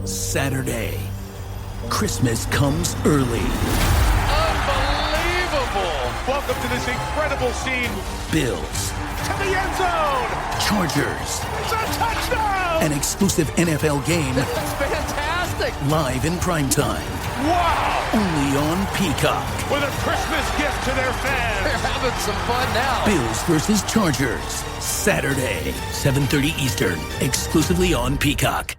Saturday. Christmas comes early. Unbelievable! Welcome to this incredible scene. Bills. To the end zone! Chargers. It's a touchdown! An exclusive NFL game. That's fantastic! Live in primetime. Wow! Only on Peacock. With a Christmas gift to their fans. They're having some fun now. Bills versus Chargers. Saturday, 7:30 Eastern. Exclusively on Peacock.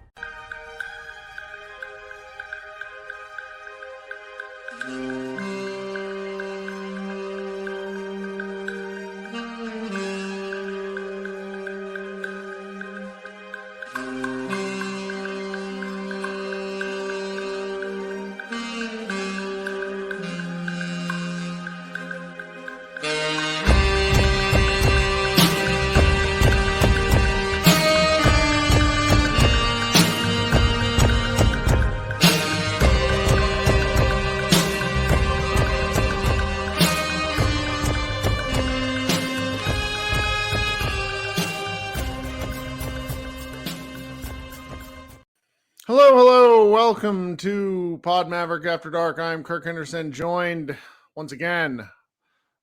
Welcome to Pod Maverick After Dark. I'm Kirk Henderson, joined once again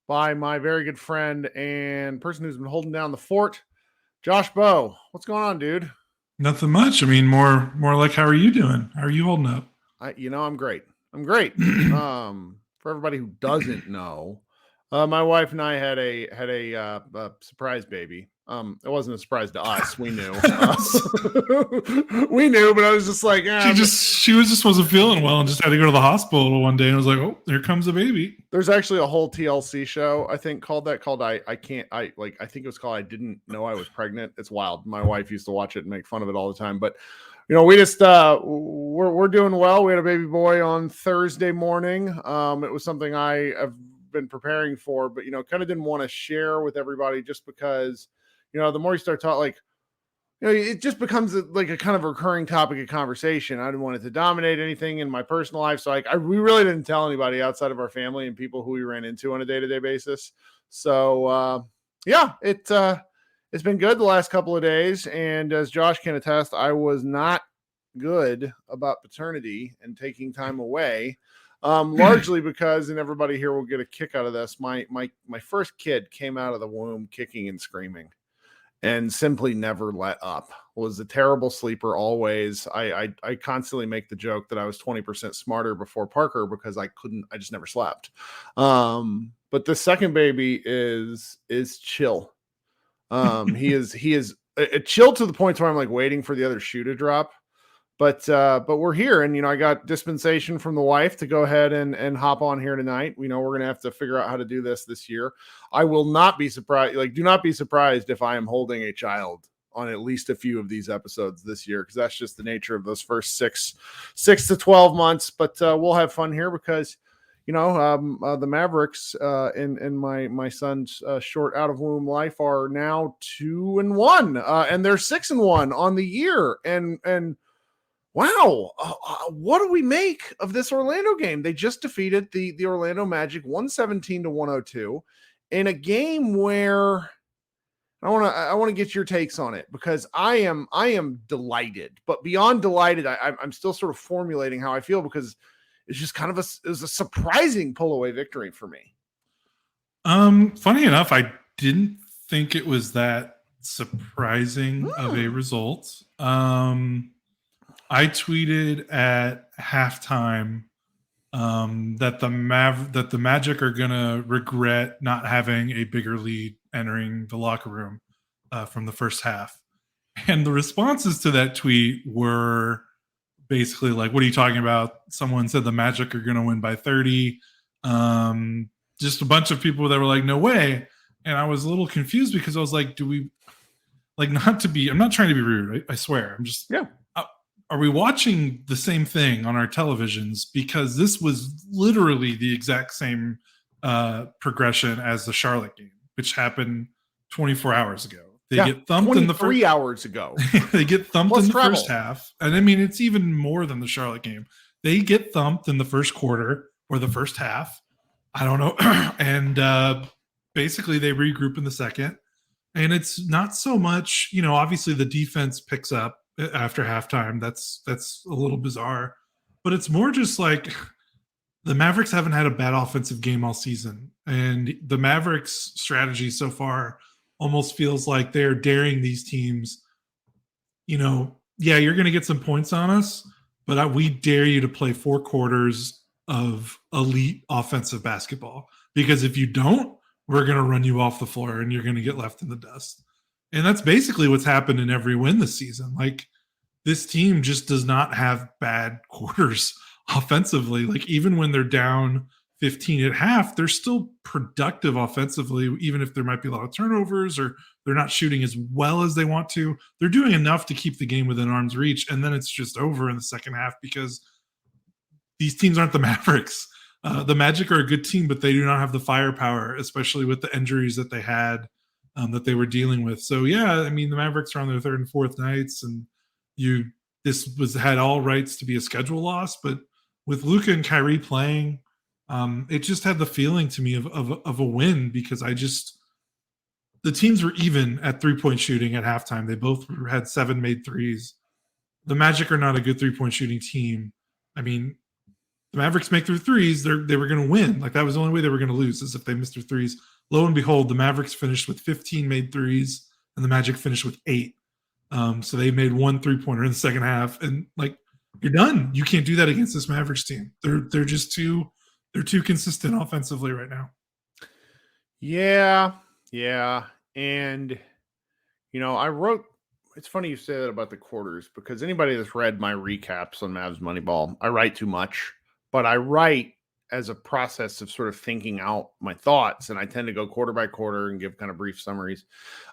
by my very good friend and person who's been holding down the fort, Josh Bowe. What's going on, dude? Nothing much. I mean, more like, how are you doing? How are you holding up? I'm great. I'm great. For everybody who doesn't know, my wife and I had a surprise baby. It wasn't a surprise to us. We knew. We knew, but I was just like, she wasn't feeling well and just had to go to the hospital one day. And I was like, oh, here comes a baby. There's actually a whole TLC show, I think, called I think it was called I Didn't Know I Was Pregnant. It's wild. My wife used to watch it and make fun of it all the time. But we just we're doing well. We had a baby boy on Thursday morning. It was something I have been preparing for, but kind of didn't want to share with everybody just because the more you start talking, it just becomes like a kind of recurring topic of conversation. I didn't want it to dominate anything in my personal life. So we really didn't tell anybody outside of our family and people who we ran into on a day-to-day basis. So it's been good the last couple of days. And as Josh can attest, I was not good about paternity and taking time away. Largely because, and everybody here will get a kick out of this, my first kid came out of the womb kicking and screaming and simply never let up. Was a terrible sleeper always. I constantly make the joke that I was 20% smarter before Parker because I just never slept. But the second baby is chill. He is chill to the point where I'm like waiting for the other shoe to drop. But we're here, and I got dispensation from the wife to go ahead and hop on here tonight. We're going to have to figure out how to do this year. I will not be surprised. Do not be surprised if I am holding a child on at least a few of these episodes this year, because that's just the nature of those first six to 12 months. But we'll have fun here because the Mavericks in my son's short out of womb life are now 2-1, and they're 6-1 on the year, and. Wow, what do we make of this Orlando game? They just defeated the Orlando Magic 117-102 in a game where I want to get your takes on it, because I am delighted, but beyond delighted, I'm still sort of formulating how I feel, because it's just kind of it was a surprising pull away victory for me. Funny enough, I didn't think it was that surprising of a result. I tweeted at halftime that the Magic are gonna regret not having a bigger lead entering the locker room from the first half, and the responses to that tweet were basically like, "What are you talking about?" Someone said the Magic are gonna win by 30. Just a bunch of people that were like, "No way," and I was a little confused because I was like, "Do we not to be? I'm not trying to be rude. I swear. I'm just Are we watching the same thing on our televisions? Because this was literally the exact same progression as the Charlotte game, which happened 24 hours ago. They get thumped in the first 3 hours ago. They get thumped in the first half. And I mean, it's even more than the Charlotte game. They get thumped in the first quarter or the first half. I don't know. And basically they regroup in the second. And it's not so much, obviously the defense picks up after halftime. That's a little bizarre, but it's more just like the Mavericks haven't had a bad offensive game all season, and the Mavericks strategy so far almost feels like they're daring these teams. Yeah, you're going to get some points on us, but we dare you to play 4 quarters of elite offensive basketball, because if you don't, we're going to run you off the floor and you're going to get left in the dust. And that's basically what's happened in every win this season. Like, this team just does not have bad quarters offensively. Like, even when they're down 15 at half, they're still productive offensively, even if there might be a lot of turnovers or they're not shooting as well as they want to. They're doing enough to keep the game within arm's reach, and then it's just over in the second half because these teams aren't the Mavericks. The Magic are a good team, but they do not have the firepower, especially with the injuries that they had, that they were dealing with. So, yeah, I mean, the Mavericks are on their 3rd and 4th nights, and this had all rights to be a schedule loss. But with Luka and Kyrie playing, it just had the feeling to me of a win, because the teams were even at 3-point shooting at halftime. They both had 7 made threes. The Magic are not a good 3-point shooting team. I mean, the Mavericks make their threes, they were going to win. Like, that was the only way they were going to lose, is if they missed their threes. Lo and behold, the Mavericks finished with 15 made threes, and the Magic finished with 8. So they made 1 3-pointer in the second half, and like, you're done. You can't do that against this Mavericks team. They're just too consistent offensively right now. Yeah. And it's funny you say that about the quarters, because anybody that's read my recaps on Mavs Moneyball, I write too much, but I write as a process of sort of thinking out my thoughts, and I tend to go quarter by quarter and give kind of brief summaries.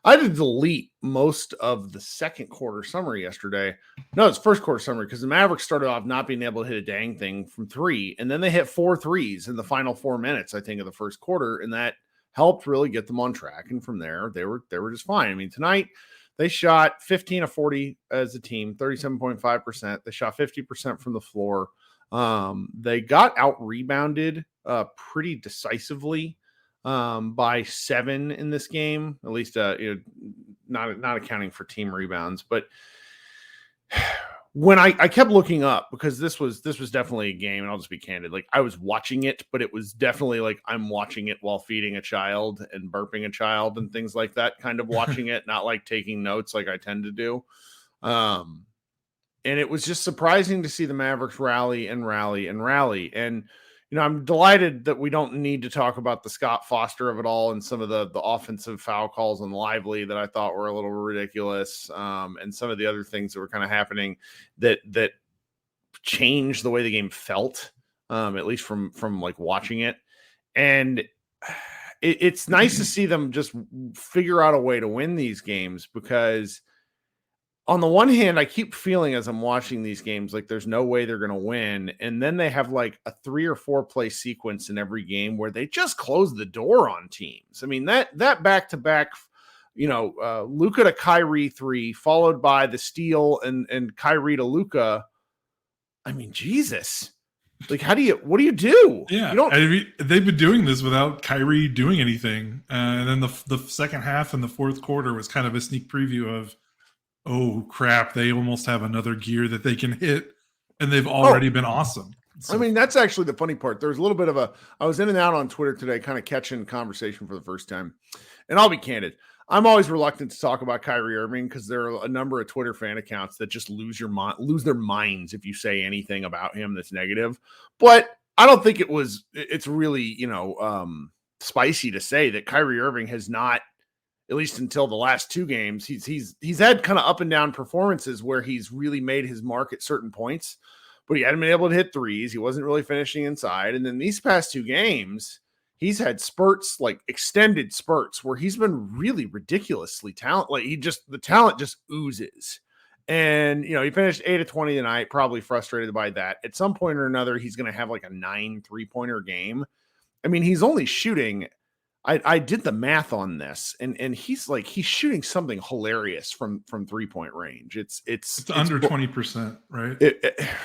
I had to delete most of the second quarter summary yesterday. No, it's first quarter summary, because the Mavericks started off not being able to hit a dang thing from 3, and then they hit 4 threes in the final 4 minutes, I think, of the first quarter, and that helped really get them on track. And from there, they were just fine. I mean, tonight they shot 15 of 40 as a team, 37.5%. They shot 50% from the floor. They got out rebounded pretty decisively by 7 in this game, at least not accounting for team rebounds. But when I kept looking up, because this was definitely a game, and I'll just be candid, like, I was watching it, but it was definitely like I'm watching it while feeding a child and burping a child and things like that, kind of watching it, not like taking notes like I tend to do. And it was just surprising to see the Mavericks rally. And, I'm delighted that we don't need to talk about the Scott Foster of it all and some of the offensive foul calls on Lively that I thought were a little ridiculous, and some of the other things that were kind of happening that changed the way the game felt, at least from like watching it. And it's nice to see them just figure out a way to win these games, because on the one hand, I keep feeling as I'm watching these games like there's no way they're going to win. And then they have like a 3 or 4 play sequence in every game where they just close the door on teams. I mean, that back-to-back, Luka to Kyrie 3, followed by the steal and Kyrie to Luka. I mean, Jesus. Like, what do you do? Yeah, they've been doing this without Kyrie doing anything. And then the second half and the fourth quarter was kind of a sneak preview of, oh crap, they almost have another gear that they can hit, and they've already been awesome. So, I mean, that's actually the funny part. There's a little bit of I was in and out on Twitter today, kind of catching conversation for the first time. And I'll be candid, I'm always reluctant to talk about Kyrie Irving, because there are a number of Twitter fan accounts that just lose their minds if you say anything about him that's negative. But I don't think it's really, spicy to say that Kyrie Irving has not, at least until the last 2 games, he's had kind of up and down performances where he's really made his mark at certain points, but he hadn't been able to hit threes. He wasn't really finishing inside. And then these past 2 games, he's had spurts, like extended spurts, where he's been really ridiculously talented. Like, the talent just oozes. And, he finished 8 of 20 tonight, probably frustrated by that. At some point or another, he's going to have like a 9 3-pointer game. I mean, he's only shooting, I did the math on this, and he's shooting something hilarious from 3-point range. It's under 20%, right?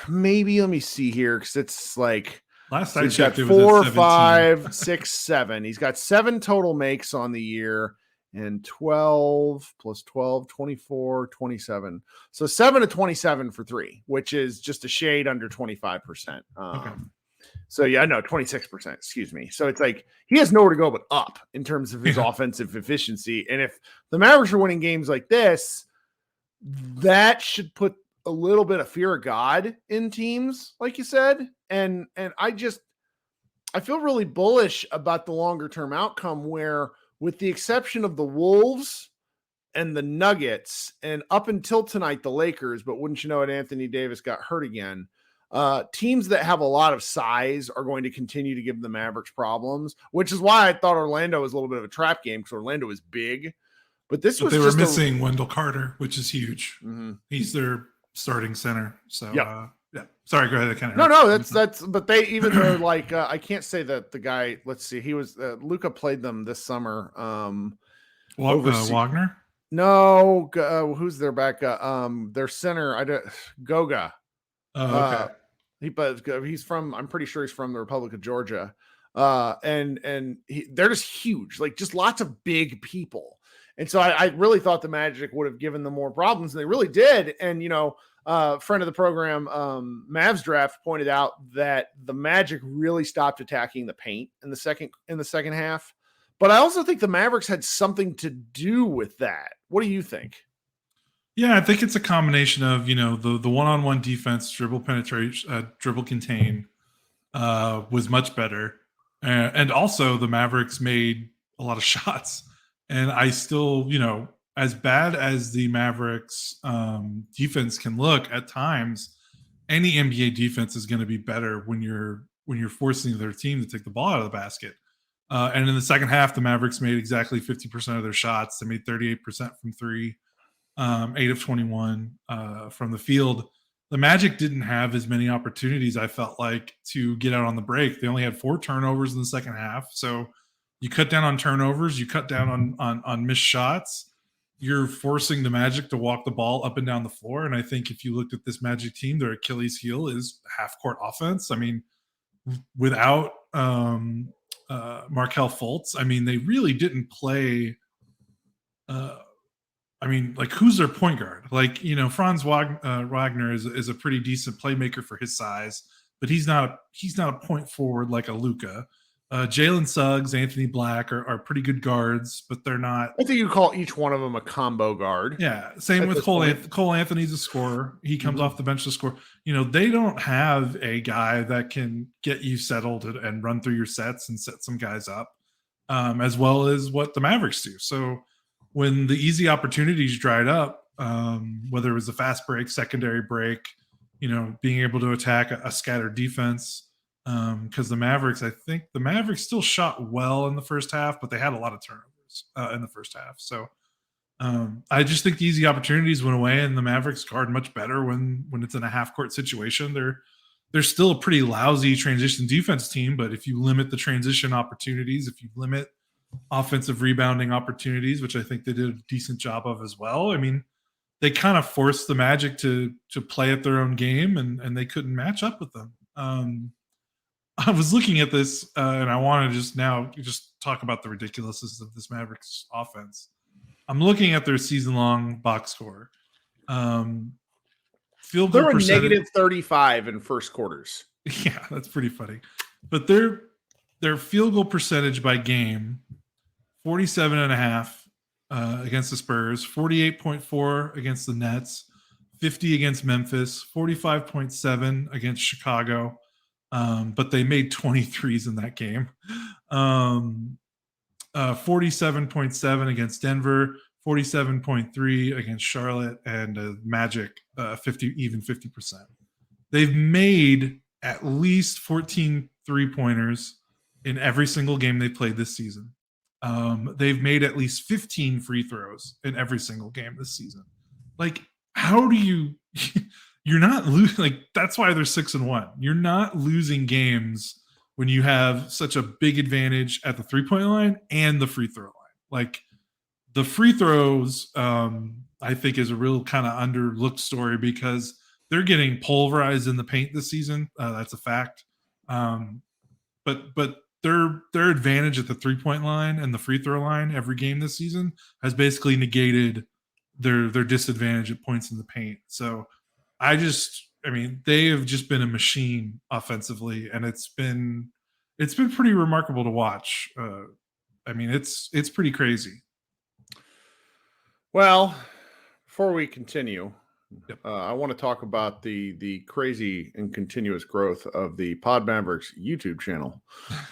Maybe, let me see here, because it's like last so I he's checked, got it was 4, at 17. 5, 6, 7. He's got 7 total makes on the year, and 12 plus 12, 24, 27. So 7 to 27 for 3, which is just a shade under 25%. Okay. So yeah, no, 26%, excuse me. So it's like he has nowhere to go but up in terms of his offensive efficiency. And if the Mavericks are winning games like this, that should put a little bit of fear of God in teams, like you said. And I feel really bullish about the longer term outcome where, with the exception of the Wolves and the Nuggets, and up until tonight, the Lakers, but wouldn't you know it, Anthony Davis got hurt again. Teams that have a lot of size are going to continue to give the Mavericks problems, which is why I thought Orlando was a little bit of a trap game because Orlando is big. But they were missing Wendell Carter, which is huge. Mm-hmm. He's their starting center. So yeah. Sorry, go ahead. No, that's. But they even though like I can't say that the guy. Let's see, he was Luka played them this summer. Wagner. No, who's their backup? Their center. Goga. Oh, okay. He's from. I'm pretty sure he's from the Republic of Georgia. They're just huge, like just lots of big people. And so I really thought the Magic would have given them more problems, and they really did. And friend of the program, Mavs Draft, pointed out that the Magic really stopped attacking the paint in the second half. But I also think the Mavericks had something to do with that. What do you think? Yeah, I think it's a combination of the one-on-one defense, dribble penetration, dribble contain was much better, and also the Mavericks made a lot of shots. And I still, as bad as the Mavericks defense can look at times, any NBA defense is going to be better when you're forcing their team to take the ball out of the basket. And in the second half, the Mavericks made exactly 50% of their shots. They made 38% from 3, 8 of 21 from the field. The Magic didn't have as many opportunities, I felt like, to get out on the break. They only had 4 turnovers in the second half. So you cut down on turnovers, you cut down on missed shots. You're forcing the Magic to walk the ball up and down the floor. And I think if you looked at this Magic team, their Achilles heel is half-court offense. I mean, without Markelle Fultz, I mean, they really didn't play who's their point guard? Franz Wagner is a pretty decent playmaker for his size, but he's not a point forward like a Luka. Jalen Suggs, Anthony Black are pretty good guards, but they're not. I think you call each one of them a combo guard. Yeah, same with Cole Anthony's a scorer. He comes off the bench to score. They don't have a guy that can get you settled and run through your sets and set some guys up, as well as what the Mavericks do. So when the easy opportunities dried up, whether it was a fast break, secondary break, being able to attack a scattered defense, because the Mavericks still shot well in the first half, but they had a lot of turnovers in the first half. So I just think the easy opportunities went away, and the Mavericks guard much better when it's in a half-court situation. They're still a pretty lousy transition defense team, but if you limit the transition opportunities, if you limit offensive rebounding opportunities, which I think they did a decent job of as well. I mean, they kind of forced the Magic to play at their own game, and they couldn't match up with them. I was looking at this, and I want to just talk about the ridiculousness of this Mavericks offense. I'm looking at their season-long box score. Field goal percentage. They're a negative 35 in first quarters. Yeah, that's pretty funny. But their field goal percentage by game, 47.5 against the Spurs, 48.4 against the Nets, 50 against Memphis, 45.7 against Chicago. But they made 23s in that game. 47.7 against Denver, 47.3 against Charlotte, and Magic 50%. They've made at least 14 3-pointers in every single game they played this season. They've made at least 15 free throws in every single game this season. Like, how do you you're not losing? Like, that's why they're 6-1. You're not losing games when you have such a big advantage at the 3-point line and the free throw line. Like, the free throws, I think, is a real kind of underlooked story because they're getting pulverized in the paint this season. That's a fact. But their advantage at the 3-point line and the free throw line every game this season has basically negated their disadvantage at points in the paint. So they have just been a machine offensively, and it's been pretty remarkable to watch. It's pretty crazy. Well, before we continue, Yep. I want to talk about the crazy and continuous growth of the Pod Mavericks YouTube channel,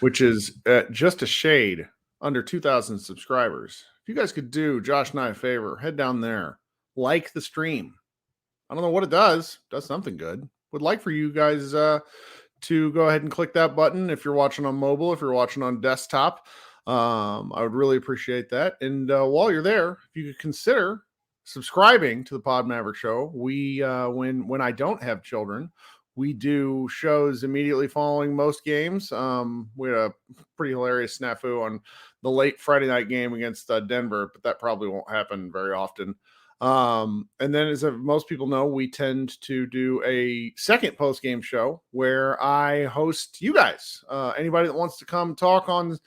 which is at just a shade under 2,000 subscribers. If you guys could do Josh and I a favor, head down there, like the stream. I don't know what it does something good. Would like for you guys to go ahead and click that button if you're watching on mobile, if you're watching on desktop. I would really appreciate that. And while you're there, if you could consider subscribing to the Pod Maverick Show. We when I don't have children, we do shows immediately following most games. We had a pretty hilarious snafu on the late Friday night game against Denver, but that probably won't happen very often. And then, as most people know, we tend to do a second post-game show where I host you guys. Anybody that wants to come talk on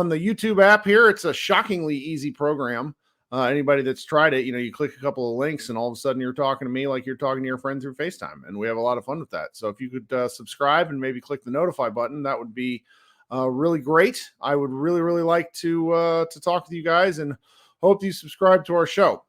the YouTube app here, it's a shockingly easy program. Anybody that's tried it, you click a couple of links and all of a sudden you're talking to me like you're talking to your friend through FaceTime. And we have a lot of fun with that. So if you could subscribe and maybe click the notify button, that would be really great. I would really, really like to talk with you guys and hope you subscribe to our show.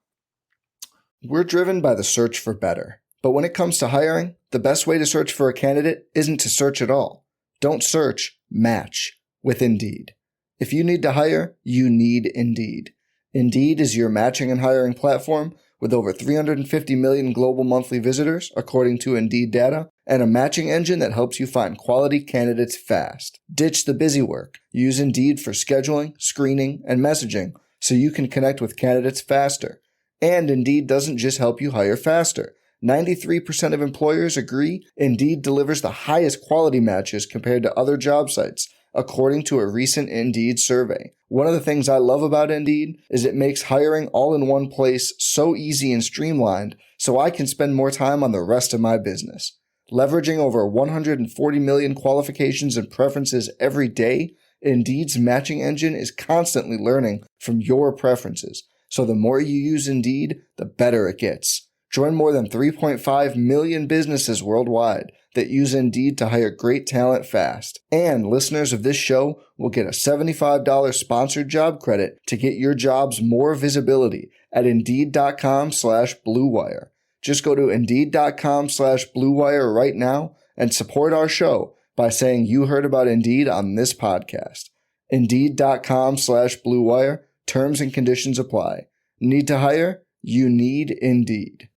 We're driven by the search for better. But when it comes to hiring, the best way to search for a candidate isn't to search at all. Don't search, match with Indeed. If you need to hire, you need Indeed. Indeed is your matching and hiring platform with over 350 million global monthly visitors, according to Indeed data, and a matching engine that helps you find quality candidates fast. Ditch the busy work. Use Indeed for scheduling, screening, and messaging so you can connect with candidates faster. And Indeed doesn't just help you hire faster. 93% of employers agree Indeed delivers the highest quality matches compared to other job sites, according to a recent Indeed survey. One of the things I love about Indeed is it makes hiring all in one place so easy and streamlined so I can spend more time on the rest of my business. Leveraging over 140 million qualifications and preferences every day, Indeed's matching engine is constantly learning from your preferences. So the more you use Indeed, the better it gets. Join more than 3.5 million businesses worldwide that use Indeed to hire great talent fast. And listeners of this show will get a $75 sponsored job credit to get your jobs more visibility at Indeed.com/Blue Wire. Just go to Indeed.com/Blue Wire right now and support our show by saying you heard about Indeed on this podcast. Indeed.com/Blue Wire. Terms and conditions apply. Need to hire? You need Indeed.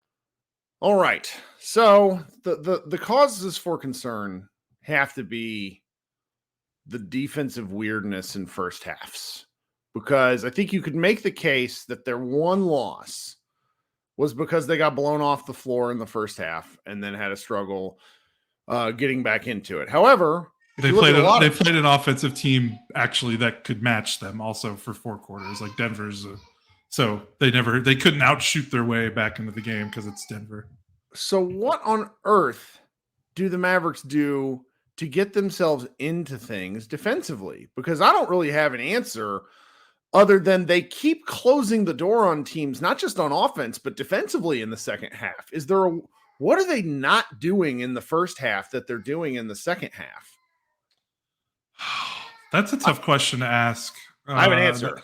All right. So the causes for concern have to be the defensive weirdness in first halves, because I think you could make the case that their one loss was because they got blown off the floor in the first half and then had a struggle getting back into it. However, they played an offensive team actually that could match them also for 4 quarters, like Denver's. So they couldn't outshoot their way back into the game because it's Denver. So what on earth do the Mavericks do to get themselves into things defensively? Because I don't really have an answer other than they keep closing the door on teams, not just on offense, but defensively in the second half. What are they not doing in the first half that they're doing in the second half? That's a tough question to ask. I have an answer.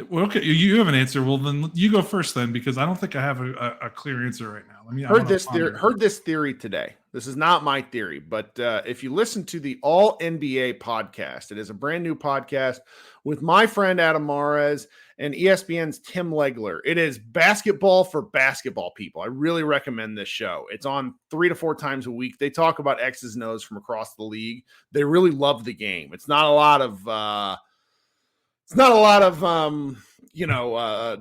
Well, okay, you have an answer. Well, then you go first then, because I don't think I have a clear answer right now. Heard this theory today. This is not my theory, but if you listen to the All NBA podcast, it is a brand new podcast with my friend Adam Mares and ESPN's Tim Legler. It is basketball for basketball people. I really recommend this show. It's on 3 to 4 times a week. They talk about X's and O's from across the league. They really love the game. It's not a lot of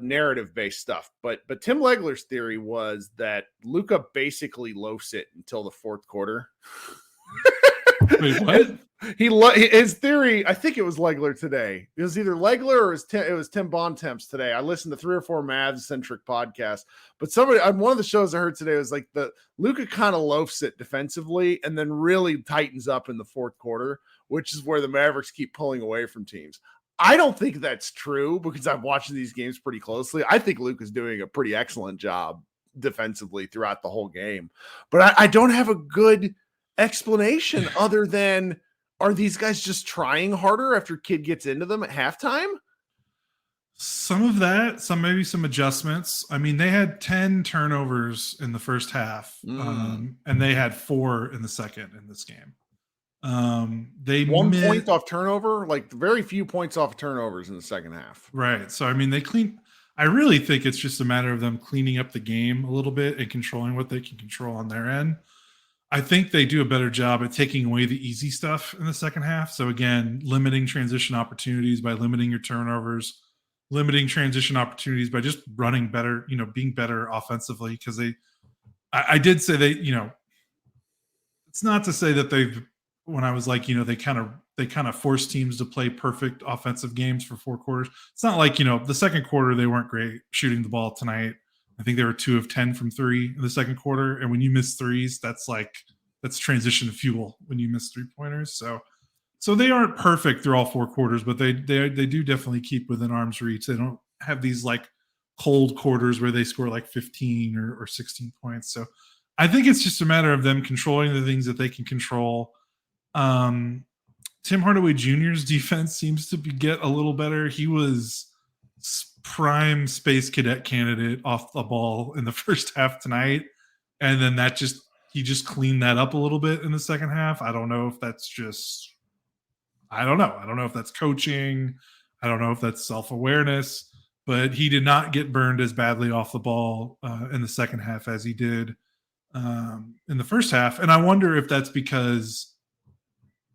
narrative based stuff, but Tim Legler's theory was that Luka basically loafs it until the fourth quarter. Wait, what? His theory, I think it was Legler today. It was either Legler or it was Tim Bontemps today. I listened to 3 or 4 Mavs centric podcasts, but somebody on one of the shows I heard today was like the Luka kind of loafs it defensively and then really tightens up in the fourth quarter, which is where the Mavericks keep pulling away from teams. I don't think that's true because I've watched these games pretty closely. I think Luka's doing a pretty excellent job defensively throughout the whole game, but I don't have a good explanation other than, are these guys just trying harder after Kid gets into them at halftime? Some of that, maybe some adjustments. I mean, they had 10 turnovers in the first half, and they had 4 in the second in this game. They 1 point off turnover, like very few points off turnovers in the second half. Right. So, I mean, I really think it's just a matter of them cleaning up the game a little bit and controlling what they can control on their end. I think they do a better job at taking away the easy stuff in the second half. So again, limiting transition opportunities by limiting your turnovers, limiting transition opportunities by just running better, being better offensively. Because I did say it's not to say that when I was like, they kind of force teams to play perfect offensive games for 4 quarters. It's not like, the second quarter, they weren't great shooting the ball tonight. I think they were 2 of 10 from 3 in the second quarter. And when you miss threes, that's transition fuel when you miss 3-pointers. So they aren't perfect through all 4 quarters, but they do definitely keep within arm's reach. They don't have these like cold quarters where they score like 15 or 16 points. So I think it's just a matter of them controlling the things that they can control. Tim Hardaway Jr.'s defense seems to get a little better. He was prime space cadet candidate off the ball in the first half tonight, and then he just cleaned that up a little bit in the second half. I don't know if that's coaching. I don't know if that's self-awareness, but he did not get burned as badly off the ball in the second half as he did in the first half. And I wonder if that's because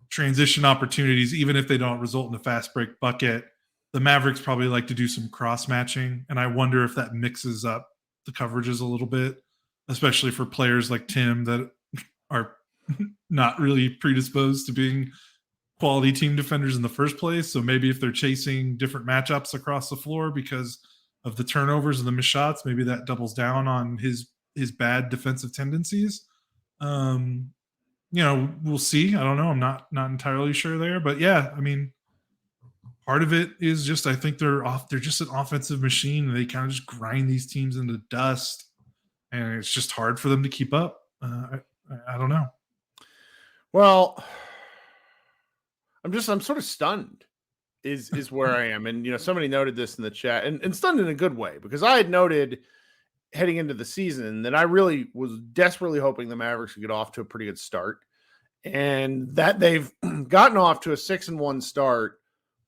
transition opportunities, even if they don't result in a fast break bucket, the Mavericks probably like to do some cross matching. And I wonder if that mixes up the coverages a little bit, especially for players like Tim that are not really predisposed to being quality team defenders in the first place. So maybe if they're chasing different matchups across the floor because of the turnovers and the missed shots, maybe that doubles down on his bad defensive tendencies. We'll see. I don't know. I'm not entirely sure there, but yeah, I mean, part of it is just, I think they're just an offensive machine. They kind of just grind these teams into dust, and it's just hard for them to keep up. I don't know. Well, I'm sort of stunned is where I am. And, somebody noted this in the chat and stunned in a good way, because I had noted heading into the season that I really was desperately hoping the Mavericks would get off to a pretty good start, and that they've gotten off to a 6-1 start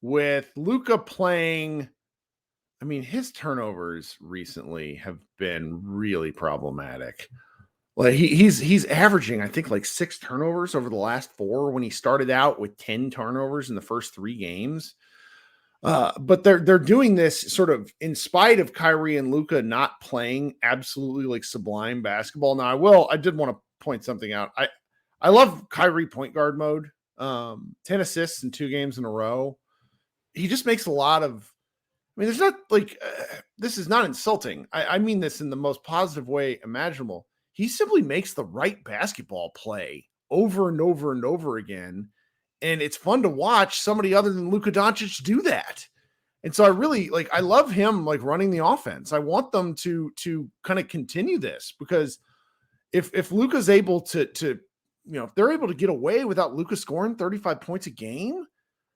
with Luka playing. I mean, his turnovers recently have been really problematic. Like he's averaging, I think, like 6 turnovers over the last 4 when he started out with 10 turnovers in the first 3 games. But they're doing this sort of in spite of Kyrie and Luka not playing absolutely like sublime basketball. Now I did want to point something out. I love Kyrie point guard mode. 10 assists in 2 games in a row. He just makes a lot of, I mean, there's not like, this is not insulting. I mean this in the most positive way imaginable. He simply makes the right basketball play over and over and over again. And it's fun to watch somebody other than Luka Doncic do that. And so I love him like running the offense. I want them to kind of continue this, because if Luka's able to if they're able to get away without Luka scoring 35 points a game,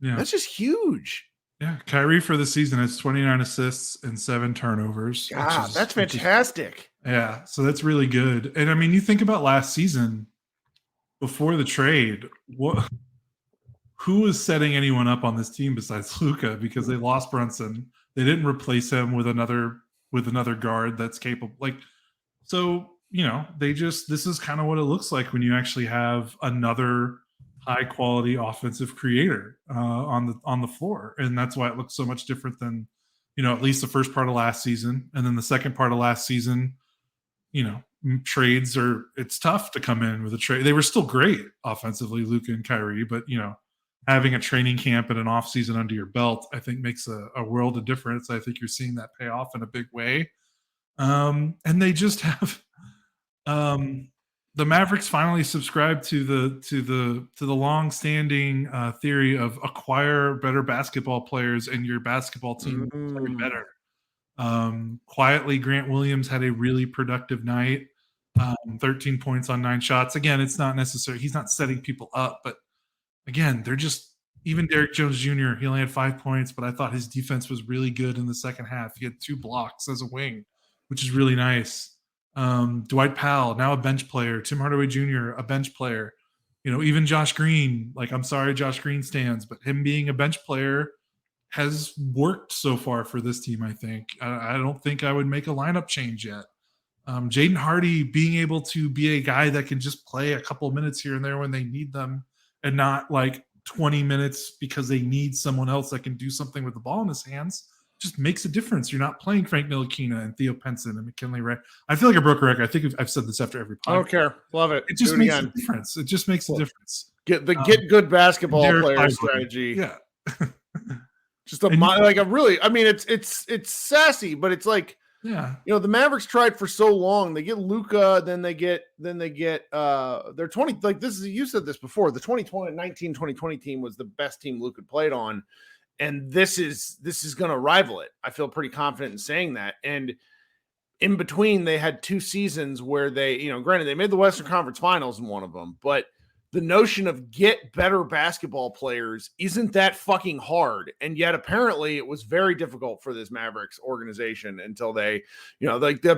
that's just huge. Yeah, Kyrie for the season has 29 assists and 7 turnovers. God, that's fantastic. Yeah, so that's really good. And I mean, you think about last season before the trade, who was setting anyone up on this team besides Luka? Because they lost Brunson. They didn't replace him with another guard that's capable. This is kind of what it looks like when you actually have another high quality offensive creator on the floor. And that's why it looks so much different than, at least the first part of last season. And then the second part of last season, trades it's tough to come in with a trade. They were still great offensively, Luka and Kyrie, but having a training camp and an off season under your belt, I think makes a world of difference. I think you're seeing that pay off in a big way. And they just have the Mavericks finally subscribed to the long-standing theory of acquire better basketball players and your basketball team will be better. Quietly, Grant Williams had a really productive night. 13 points on 9 shots. Again, it's not necessary. He's not setting people up, but again, they're just even Derrick Jones Jr. He only had 5 points, but I thought his defense was really good in the second half. He had 2 blocks as a wing, which is really nice. Dwight Powell, now a bench player. Tim Hardaway Jr., a bench player. Even Josh Green. Like, I'm sorry, Josh Green stands, but him being a bench player has worked so far for this team, I think. I don't think I would make a lineup change yet. Jaden Hardy being able to be a guy that can just play a couple of minutes here and there when they need them and not like 20 minutes because they need someone else that can do something with the ball in his hands just makes a difference. You're not playing Frank Ntilikina and Theo Pinson and McKinley Wright. I feel like a broken record. I think I've said this after every podcast. I don't care. Love it. It just makes a difference. It just makes a difference. Get good basketball player strategy. Yeah. Just like a really, I mean, it's sassy, but it's like, the Mavericks tried for so long. They get Luka, then they get their 20. Like this is, you said this before. The 2020 team was the best team Luka played on, and this is going to rival it. I feel pretty confident in saying that. And in between, they had 2 seasons where they, granted they made the Western Conference Finals in one of them, but the notion of get better basketball players isn't that fucking hard. And yet apparently it was very difficult for this Mavericks organization until they, like the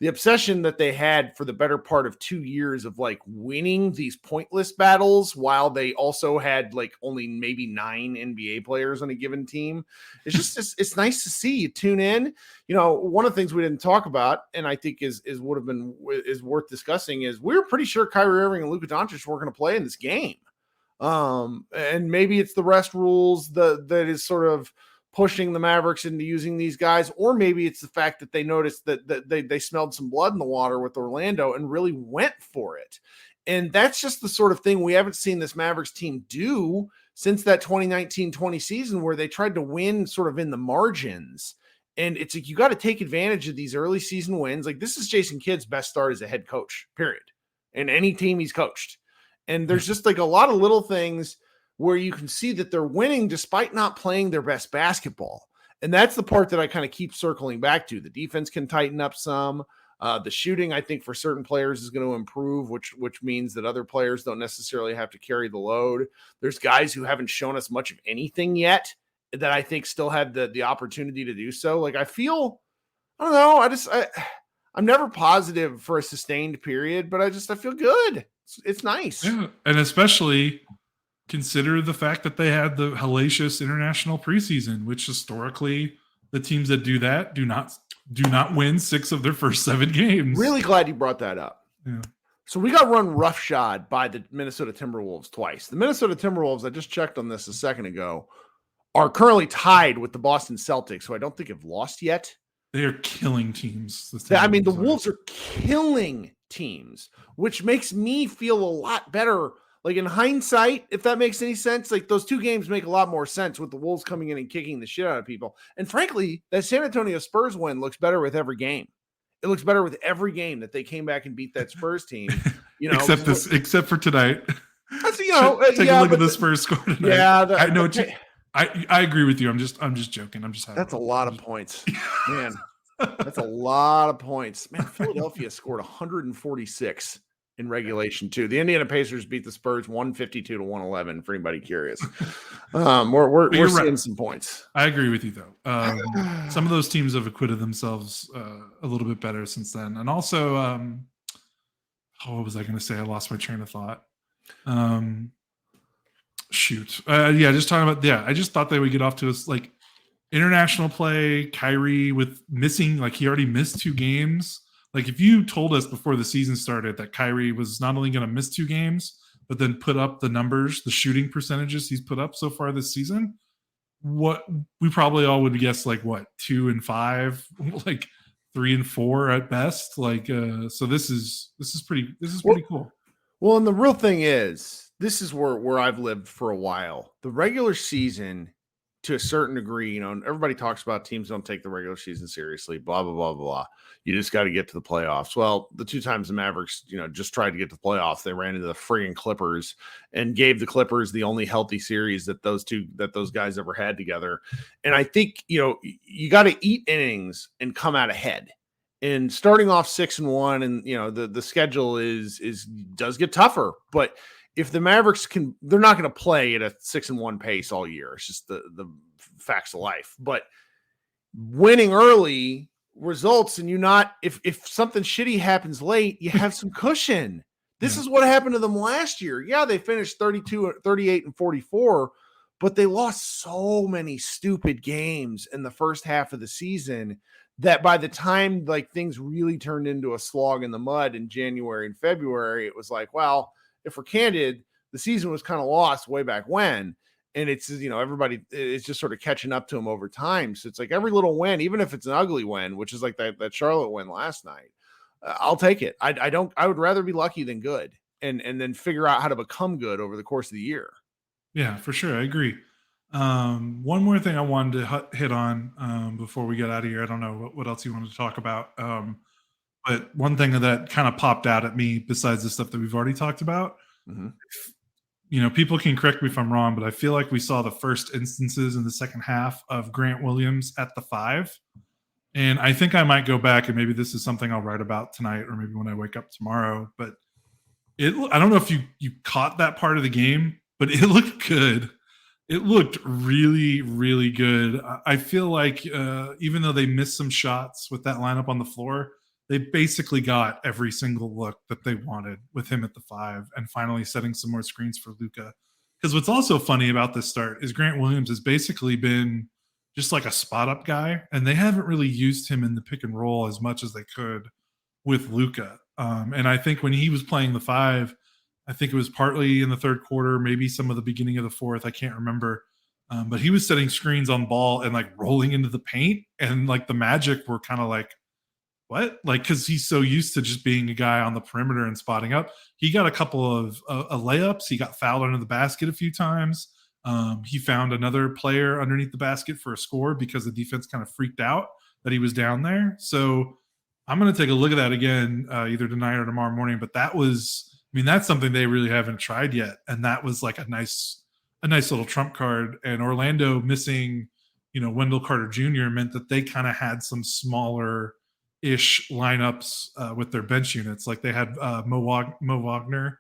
obsession that they had for the better part of 2 years of like winning these pointless battles while they also had like only maybe 9 NBA players on a given team. It's just, it's nice to see. You tune in. One of the things we didn't talk about, and I think is worth discussing, is we were pretty sure Kyrie Irving and Luka Doncic were going to play in this game. And maybe it's the rest rules that is sort of pushing the Mavericks into using these guys, or maybe it's the fact that they noticed that they smelled some blood in the water with Orlando and really went for it. And that's just the sort of thing we haven't seen this Mavericks team do since that 2019-20 season, where they tried to win sort of in the margins. And it's like, you got to take advantage of these early season wins. Like, this is Jason Kidd's best start as a head coach, period, in any team he's coached. And there's just like a lot of little things where you can see that they're winning despite not playing their best basketball. And that's the part that I kind of keep circling back to. The defense can tighten up some. The shooting, I think, for certain players is going to improve, which means that other players don't necessarily have to carry the load. There's guys who haven't shown us much of anything yet that I think still had the opportunity to do so. Like, I don't know. I'm never positive for a sustained period, but I feel good. It's nice. Yeah. And especially consider the fact that they had the hellacious international preseason, which historically the teams that do that do not win 6 of their first 7 games. Really glad you brought that up. Yeah. So we got run roughshod by the Minnesota Timberwolves twice. The Minnesota Timberwolves, I just checked on this a second ago, are currently tied with the Boston Celtics, who I don't think have lost yet. They are killing teams. The Wolves are killing teams, which makes me feel a lot better. Like, in hindsight, if that makes any sense, like those 2 games make a lot more sense with the Wolves coming in and kicking the shit out of people. And frankly, that San Antonio Spurs win looks better with every game. It looks better with every game that they came back and beat that Spurs team. Except for tonight. That's, take a look at the Spurs score tonight. Yeah, I agree with you. I'm just joking. That's a lot of points, man. That's a lot of points, man. Philadelphia scored 146 in regulation too. The Indiana Pacers beat the Spurs 152-111. For anybody curious, we're seeing some points. I agree with you though. Some of those teams have acquitted themselves a little bit better since then, and also, what was I going to say? I lost my train of thought. Just talking about. Yeah, I just thought they would get off to us like international play. Kyrie with missing, like he already missed 2 games. Like, if you told us before the season started that Kyrie was not only going to miss 2 games, but then put up the numbers, the shooting percentages he's put up so far this season, what we probably all would guess, like, what, 2 and 5, like 3-4 at best. Like, so this is pretty cool. Well, and the real thing is, this is where I've lived for a while. The regular season, to a certain degree, everybody talks about teams don't take the regular season seriously, blah, blah, blah, blah. You just got to get to the playoffs. Well, the 2 times the Mavericks, just tried to get to the playoffs, they ran into the friggin' Clippers and gave the Clippers the only healthy series that those guys ever had together. And I think, you got to eat innings and come out ahead. And starting off 6-1, and the schedule does get tougher. But if the Mavericks they're not going to play at a 6-1 pace all year. It's just the facts of life. But winning early results, and if something shitty happens late, you have some cushion. This is what happened to them last year. Yeah, they finished 38 and 44, but they lost so many stupid games in the first half of the season that by the time things really turned into a slog in the mud in January and February, it was like, well, if we're candid, the season was kind of lost way back when. And it's, everybody is just sort of catching up to them over time. So it's like every little win, even if it's an ugly win, which is like that Charlotte win last night, I'll take it. I would rather be lucky than good and then figure out how to become good over the course of the year. Yeah, for sure. I agree. One more thing I wanted to hit on before we get out of here. I don't know what else you wanted to talk about. But one thing that kind of popped out at me, besides the stuff that we've already talked about, people can correct me if I'm wrong, but I feel like we saw the first instances in the second half of Grant Williams at the 5. And I think I might go back, and maybe this is something I'll write about tonight or maybe when I wake up tomorrow. But I don't know if you caught that part of the game, but it looked good. It looked really, really good. I feel like even though they missed some shots with that lineup on the floor, they basically got every single look that they wanted with him at the 5 and finally setting some more screens for Luka. Because what's also funny about this start is Grant Williams has basically been just like a spot up guy, and they haven't really used him in the pick and roll as much as they could with Luka. And I think when he was playing the 5, I think it was partly in the third quarter, maybe some of the beginning of the fourth. I can't remember. But he was setting screens on ball and rolling into the paint. And the Magic were kind of like, what? Because he's so used to just being a guy on the perimeter and spotting up. He got a couple of layups. He got fouled under the basket a few times. He found another player underneath the basket for a score because the defense kind of freaked out that he was down there. So I'm going to take a look at that again, either tonight or tomorrow morning. But that's something they really haven't tried yet. And that was a nice little trump card. And Orlando missing, Wendell Carter Jr. meant that they kind of had some smaller-ish lineups with their bench units. They had Mo Wagner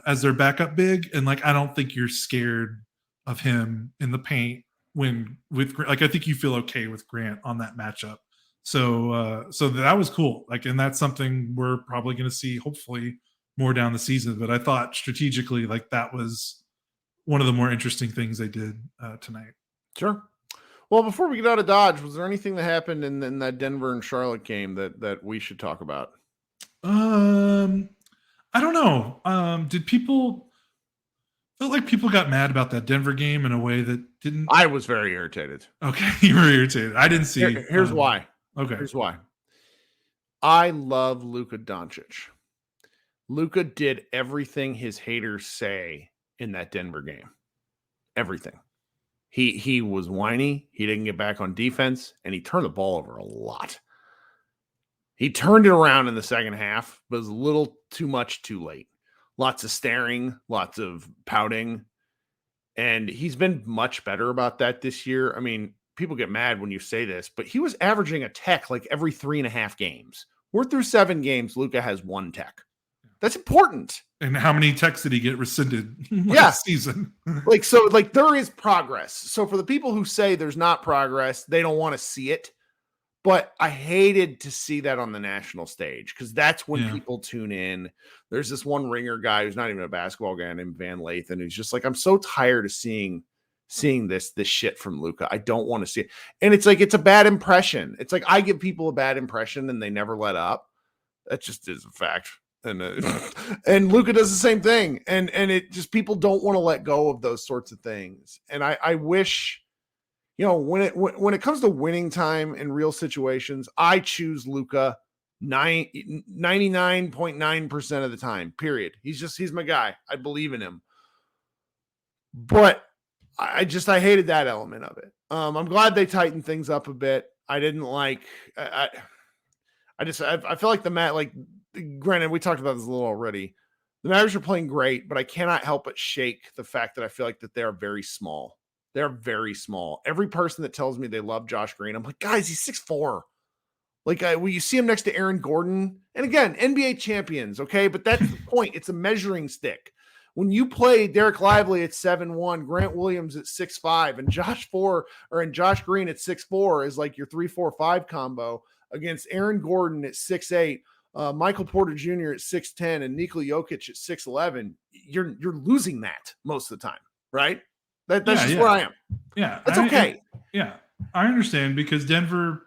as their backup big. And I don't think you're scared of him in the paint I think you feel okay with Grant on that matchup. So that was cool. And that's something we're probably going to see hopefully more down the season. But I thought strategically, that was one of the more interesting things they did tonight. Sure. Well, before we get out of Dodge, was there anything that happened in that Denver and Charlotte game that we should talk about? I don't know. Did people felt like people got mad about that Denver game in a way that didn't? I was very irritated. Okay, you were irritated. I didn't see. Here's why. Okay. Here's why. I love Luka Doncic. Luka did everything his haters say in that Denver game. Everything. He was whiny. He didn't get back on defense, and he turned the ball over a lot. He turned it around in the second half, but it was a little too much too late. Lots of staring, lots of pouting, and he's been much better about that this year. I mean, people get mad when you say this, but he was averaging a tech every 3.5 games. We're through 7 games. Luka has 1 tech. That's important. And how many techs did he get rescinded last season? There is progress. So for the people who say there's not progress, they don't want to see it. But I hated to see that on the national stage because that's when people tune in. There's this one ringer guy who's not even a basketball guy named Van Lathan who's just I'm so tired of seeing this shit from Luka. I don't want to see it. And it's it's a bad impression. It's I give people a bad impression and they never let up. That just is a fact. And Luka does the same thing. And it just people don't want to let go of those sorts of things. And I wish when it comes to winning time in real situations, I choose Luka 99.9% of the time, period. He's my guy. I believe in him. But I hated that element of it. I'm glad they tightened things up a bit. I didn't like, I feel like granted, we talked about this a little already. The Mavericks are playing great, but I cannot help but shake the fact that I feel like that they are very small. They're very small. Every person that tells me they love Josh Green, I'm like, guys, he's 6'4". Like, when you see him next to Aaron Gordon, and again, NBA champions, okay? But that's the point. It's a measuring stick. When you play Derek Lively at 7'1", Grant Williams at 6'5", and Josh Green at 6'4" is like your 3-4-5 combo against Aaron Gordon at 6'8", Michael Porter Jr. at 6'10", and Nikola Jokic at 6'11", you're losing that most of the time, right? That's just where I am. Yeah. It's okay. I understand, because Denver,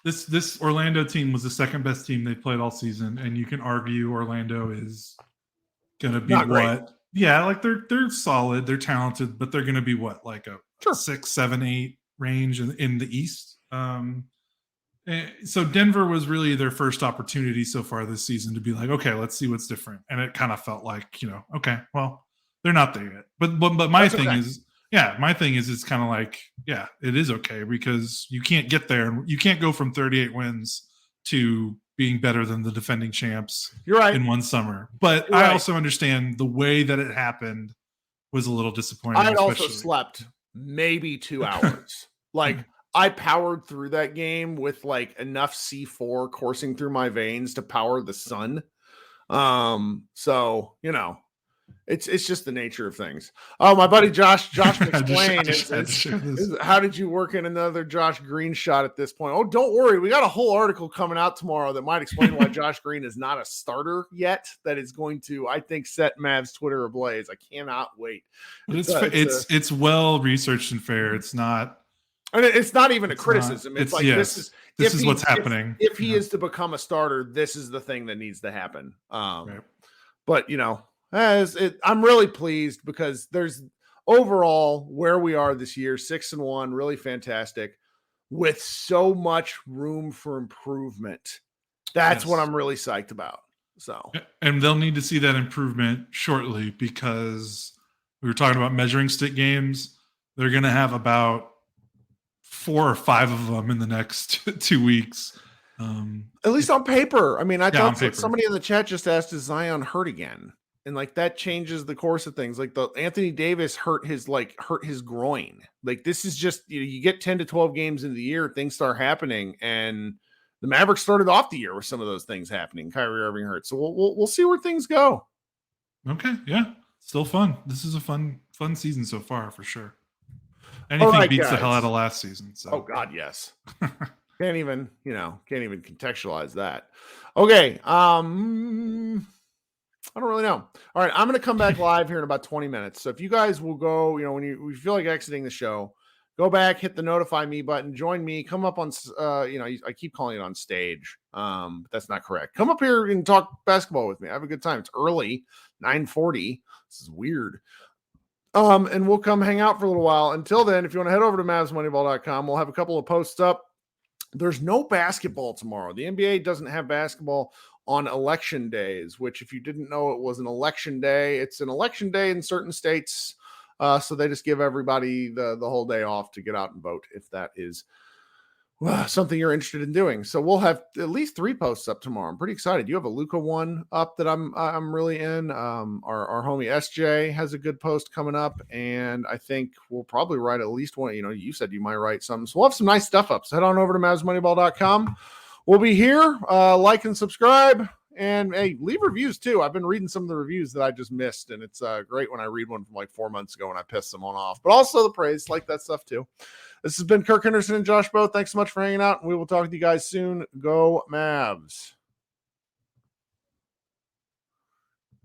this Orlando team was the second best team they played all season, and you can argue Orlando is going to be Not great. what? Yeah, like they're solid, they're talented, but they're going to be what, like a 6, 7, 8 range in the East. So Denver was really their first opportunity so far this season to be like, okay, let's see what's different. And it kind of felt like, okay, well, they're not there yet. But my thing is, it's kind of like, yeah, it is okay, because you can't get there, and you can't go from 38 wins to being better than the defending champs. You're right. In one summer. But You're I right. also understand the way that it happened was a little disappointing. I also slept maybe 2 hours. Like, I powered through that game with like enough C4 coursing through my veins to power the sun. So, it's just the nature of things. Oh, my buddy Josh McSwain. How did you work in another Josh Green shot at this point? Oh, don't worry. We got a whole article coming out tomorrow that might explain why Josh Green is not a starter yet. That is going to, I think, set Mavs Twitter ablaze. I cannot wait. It's well researched and fair. It's not. And it's not even a criticism. It's like, this is what's happening. If he is to become a starter, this is the thing that needs to happen. Right. But I'm really pleased, because there's overall where we are this year, 6-1, really fantastic, with so much room for improvement. That's what I'm really psyched about. So, and they'll need to see that improvement shortly, because we were talking about measuring stick games. They're going to have about 4 or 5 of them in the next 2 weeks. At least on paper. I mean, I thought somebody in the chat just asked, is Zion hurt again? And like, that changes the course of things. Like, the Anthony Davis hurt his groin. Like, this is just, you get 10 to 12 games in the year, things start happening. And the Mavericks started off the year with some of those things happening. Kyrie Irving hurt. So we'll see where things go. Okay. Yeah. Still fun. This is a fun season so far, for sure. Anything beats the hell out of last season. So. Oh God, yes. Can't even contextualize that. Okay. I don't really know. All right. I'm going to come back live here in about 20 minutes. So if you guys will go, when you feel like exiting the show, go back, hit the notify me button, join me, come up on, I keep calling it on stage. But that's not correct. Come up here and talk basketball with me. Have a good time. It's early, 9:40. This is weird. And we'll come hang out for a little while. Until then, if you want to head over to MavsMoneyball.com, we'll have a couple of posts up. There's no basketball tomorrow. The NBA doesn't have basketball on election days, which, if you didn't know, it was an election day. It's an election day in certain states. So they just give everybody the whole day off to get out and vote, if that is something you're interested in doing. So we'll have at least 3 posts up tomorrow. I'm pretty excited. You have a Luka one up that I'm really in. Our homie SJ has a good post coming up, and I think we'll probably write at least one. You said you might write something, so we'll have some nice stuff up. So head on over to MavsMoneyball.com. We'll be here. Like and subscribe, and hey, leave reviews too. I've been reading some of the reviews that I just missed, and it's great when I read one from like 4 months ago and I piss someone off. But also the praise, like that stuff too. This has been Kirk Henderson and Josh Bowe. Thanks so much for hanging out, and we will talk to you guys soon. Go Mavs.